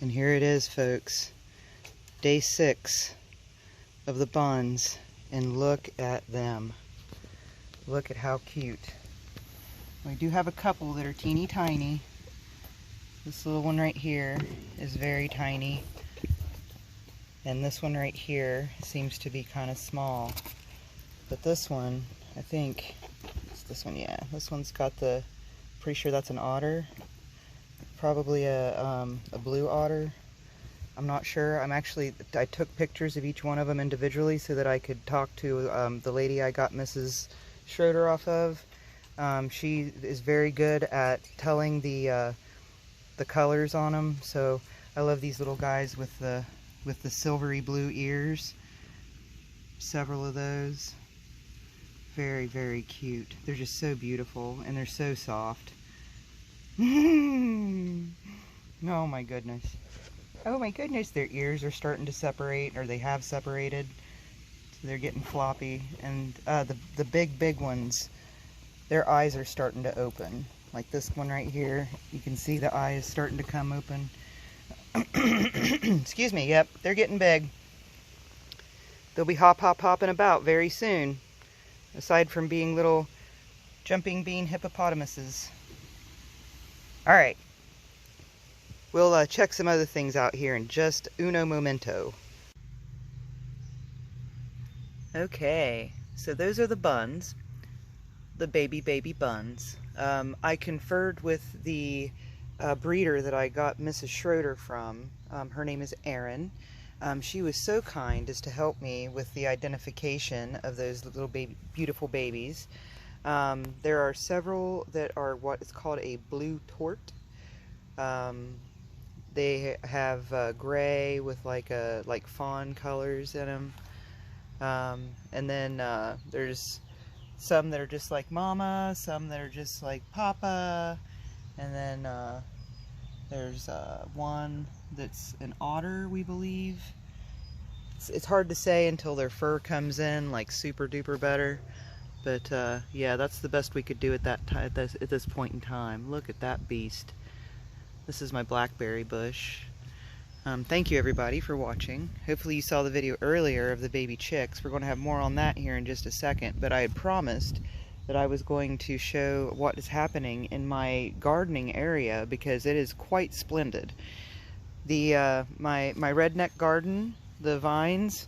And here it is, folks. Day 6 of the Buns. And look at them. Look at how cute. We do have a couple that are teeny tiny. This little one right here is very tiny. And this one right here seems to be kind of small. But this one, I think, it's this one, yeah. This one's got the, pretty sure that's an otter. Probably a blue otter. I'm not sure. I took pictures of each one of them individually so that I could talk to the lady I got Mrs. Schroder off of. She is very good at telling the colors on them. So I love these little guys with the silvery blue ears. Several of those. Very, very cute. They're just so beautiful and they're so soft. Oh my goodness. Oh my goodness, their ears are starting to separate, or they have separated. So they're getting floppy. And the big ones, their eyes are starting to open. Like this one right here, you can see the eye is starting to come open. Excuse me, yep, they're getting big. They'll be hopping about very soon. Aside from being little jumping bean hippopotamuses. Alright. We'll check some other things out here in just uno momento. Okay, so those are the Buns. The baby Buns. I conferred with the breeder that I got Mrs. Schroder from. Her name is Erin. She was so kind as to help me with the identification of those little beautiful babies. There are several that are what is called a blue tort. They have gray with like fawn colors in them. And then there's some that are just like mama, some that are just like papa, and then there's one that's an otter, we believe. It's hard to say until their fur comes in like super duper better, but yeah, that's the best we could do at this point in time. Look at that beast. This is my blackberry bush. Thank you everybody for watching. Hopefully you saw the video earlier of the baby chicks. We're going to have more on that here in just a second, but I had promised that I was going to show what is happening in my gardening area because it is quite splendid. The my redneck garden, the vines,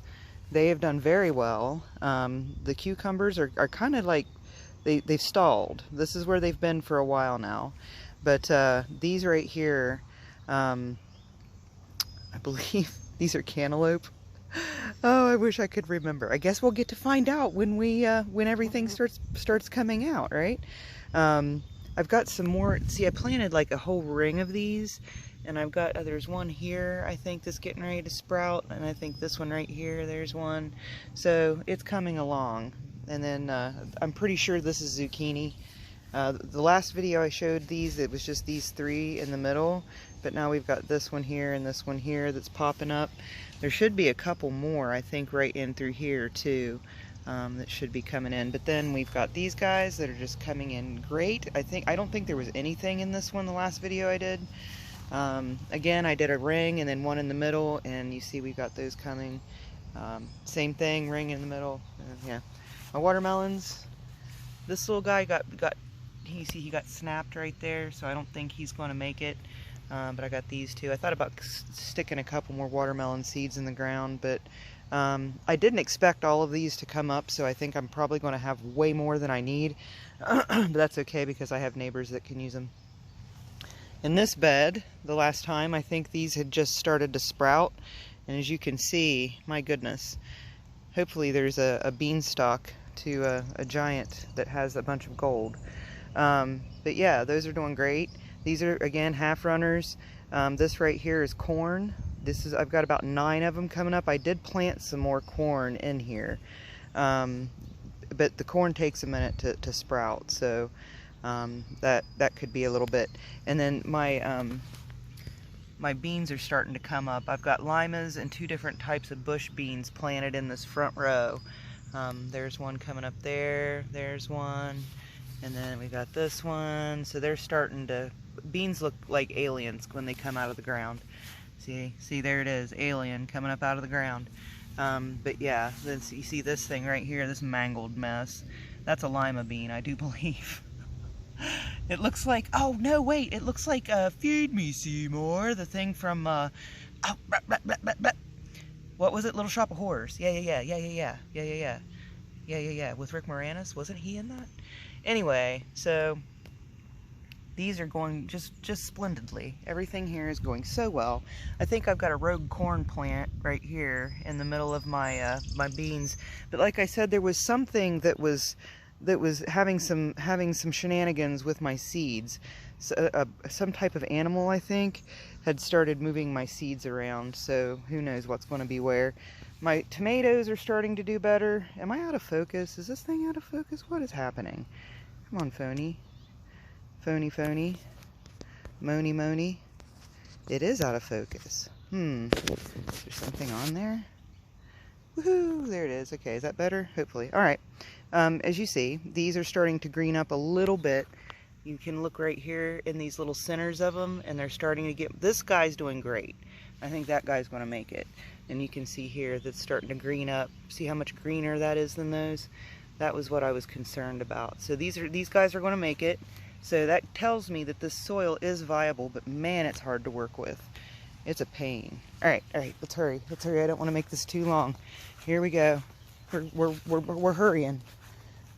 they have done very well. The cucumbers are kind of like they've stalled. This is where they've been for a while now, but these right here, I believe these are cantaloupe. Oh, I wish I could remember. I guess we'll get to find out when when everything starts coming out, right? I've got some more. See, I planted like a whole ring of these, and I've got there's one here I think that's getting ready to sprout, and I think this one right here, there's one. So it's coming along. And then I'm pretty sure this is zucchini. The last video I showed these, it was just these three in the middle, but now we've got this one here and this one here that's popping up. There should be a couple more, I think, right in through here too, that should be coming in. But then we've got these guys that are just coming in great. I don't think there was anything in this one, the last video I did. Again, I did a ring and then one in the middle, and you see we've got those coming. Same thing, ring in the middle. Yeah, my watermelons. This little guy he got snapped right there, so I don't think he's going to make it. But I got these two. I thought about sticking a couple more watermelon seeds in the ground, but I didn't expect all of these to come up, so I think I'm probably going to have way more than I need. But that's okay because I have neighbors that can use them. In this bed, the last time, I think these had just started to sprout, and as you can see, my goodness, hopefully there's a beanstalk to a giant that has a bunch of gold. But yeah, those are doing great. These are, again, half runners. This right here is corn. I've got about 9 of them coming up. I did plant some more corn in here, but the corn takes a minute to sprout, so that could be a little bit. And then my beans are starting to come up. I've got limas and 2 different types of bush beans planted in this front row. There's one coming up there. There's one. And then we got this one. So they're starting to... Beans look like aliens when they come out of the ground. See, there it is, alien coming up out of the ground. But yeah, then you see this thing right here, this mangled mess. That's a lima bean, I do believe. It looks like, oh no, wait, it looks like Feed Me Seymour, the thing from what was it? Little Shop of Horrors. Yeah, with Rick Moranis. Wasn't he in that? Anyway, so these are going just splendidly. Everything here is going so well. I think I've got a rogue corn plant right here in the middle of my my beans. But like I said, there was something that was having some shenanigans with my seeds. So, some type of animal, I think, had started moving my seeds around. So who knows what's going to be where. My tomatoes are starting to do better. Am I out of focus? Is this thing out of focus? What is happening? Come on, phony. Phony. Mony. It is out of focus. Is there something on there? Woohoo! There it is. Okay, is that better? Hopefully. Alright. As you see, these are starting to green up a little bit. You can look right here in these little centers of them, and they're starting to get... This guy's doing great. I think that guy's going to make it. And you can see here that's starting to green up. See how much greener that is than those? That was what I was concerned about. So these guys are going to make it. So that tells me that this soil is viable, but man, it's hard to work with. It's a pain. All right, let's hurry. I don't want to make this too long. Here we go. We're hurrying.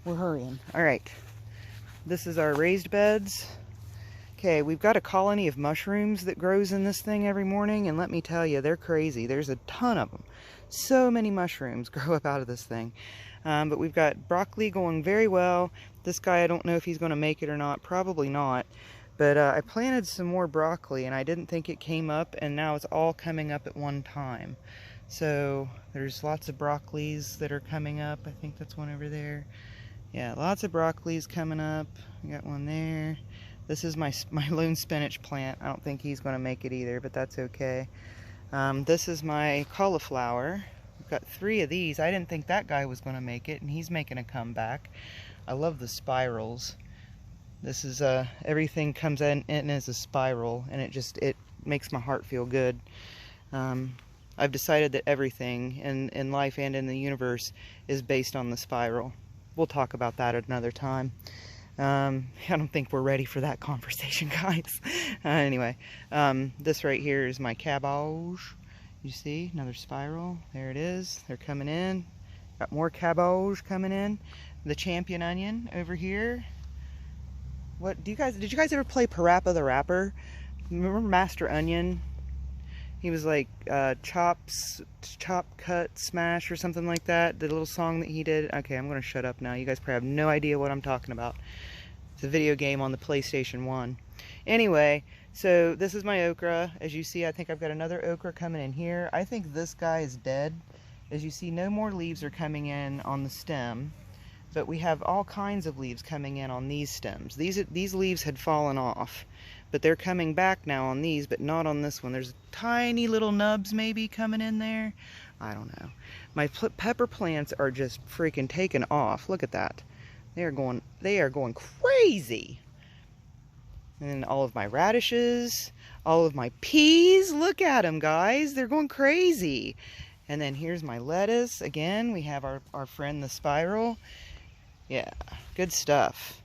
All right. This is our raised beds. Okay, we've got a colony of mushrooms that grows in this thing every morning, and let me tell you, they're crazy. There's a ton of them. So many mushrooms grow up out of this thing. But we've got broccoli going very well. This guy, I don't know if he's going to make it or not. Probably not. But I planted some more broccoli, and I didn't think it came up, and now it's all coming up at one time. So there's lots of broccolis that are coming up. I think that's one over there. Yeah, lots of broccolis coming up. We got one there. This is my lone spinach plant. I don't think he's going to make it either, but that's okay. This is my cauliflower. I've got 3 of these. I didn't think that guy was going to make it, and he's making a comeback. I love the spirals. This is everything comes in as a spiral, and it makes my heart feel good. I've decided that everything in life and in the universe is based on the spiral. We'll talk about that at another time. I don't think we're ready for that conversation, guys. Anyway, this right here is my cabbage. You see, another spiral. There it is. They're coming in. Got more cabbage coming in. The champion onion over here. What did you guys ever play Parappa the Rapper? Remember Master Onion? He was like chop, cut, smash or something like that. The little song that he did. Okay, I'm going to shut up now. You guys probably have no idea what I'm talking about. It's a video game on the PlayStation 1. Anyway, so this is my okra. As you see, I think I've got another okra coming in here. I think this guy is dead. As you see, no more leaves are coming in on the stem. But we have all kinds of leaves coming in on these stems. These leaves had fallen off. But they're coming back now on these, but not on this one. There's tiny little nubs maybe coming in there. I don't know. My pepper plants are just freaking taking off. Look at that. They are going crazy. And then all of my radishes, all of my peas. Look at them, guys. They're going crazy. And then here's my lettuce. Again, we have our friend the spiral. Yeah, good stuff.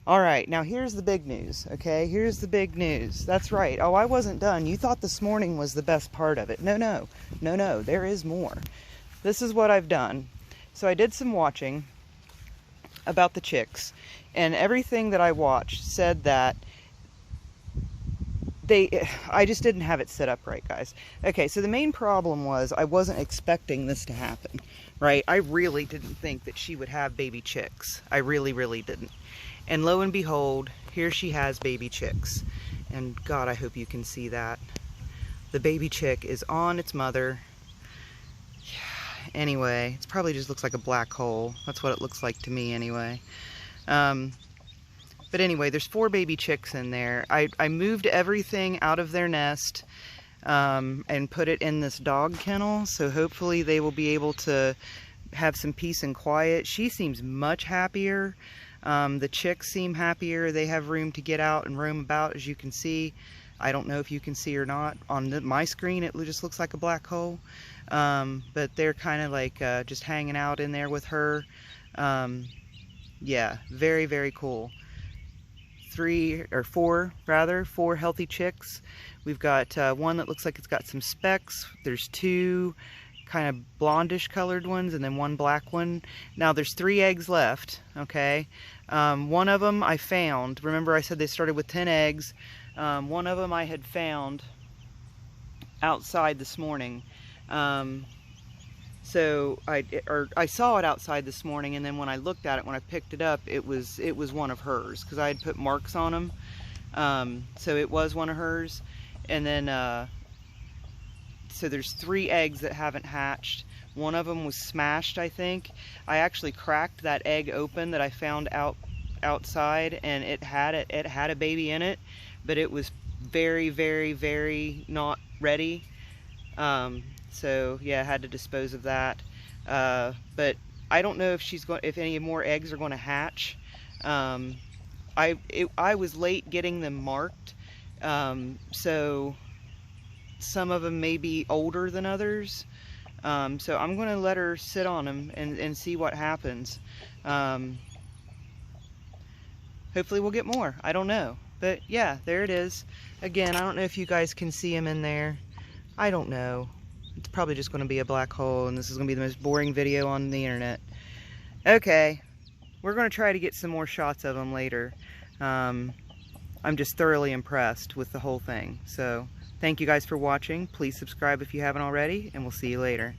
Alright, now here's the big news, okay? Here's the big news. That's right. Oh, I wasn't done. You thought this morning was the best part of it. No, there is more. This is what I've done. So I did some watching about the chicks, and everything that I watched said that I just didn't have it set up right, guys. Okay, so the main problem was I wasn't expecting this to happen, right? I really didn't think that she would have baby chicks. I really didn't. And lo and behold, here she has baby chicks. And God, I hope you can see that. The baby chick is on its mother. Yeah, anyway, it probably just looks like a black hole. That's what it looks like to me anyway. But anyway, there's 4 baby chicks in there. I moved everything out of their nest and put it in this dog kennel. So hopefully they will be able to have some peace and quiet. She seems much happier. The chicks seem happier. They have room to get out and roam about, as you can see. I don't know if you can see or not. On my screen, it just looks like a black hole. But they're kind of like just hanging out in there with her. Yeah, very, very cool. 4 healthy chicks. We've got one that looks like it's got some specks. There's 2 kind of blondish colored ones, and then 1 black one. Now there's 3 eggs left, okay? One of them I found. Remember I said they started with 10 eggs. One of them I had found outside this morning. So I saw it outside this morning, and then when I looked at it, when I picked it up, it was one of hers, because I had put marks on them. So it was one of hers. And then so there's 3 eggs that haven't hatched. One of them was smashed, I think. I actually cracked that egg open that I found outside, and it had a baby in it, but it was very, very, very not ready. So yeah, I had to dispose of that. But I don't know if any more eggs are going to hatch. I was late getting them marked, so some of them may be older than others. So I'm going to let her sit on them and see what happens. Hopefully we'll get more. I don't know. But yeah, there it is. Again, I don't know if you guys can see them in there. I don't know. It's probably just going to be a black hole, and this is going to be the most boring video on the internet. Okay, we're going to try to get some more shots of them later. I'm just thoroughly impressed with the whole thing. So thank you guys for watching. Please subscribe if you haven't already, and we'll see you later.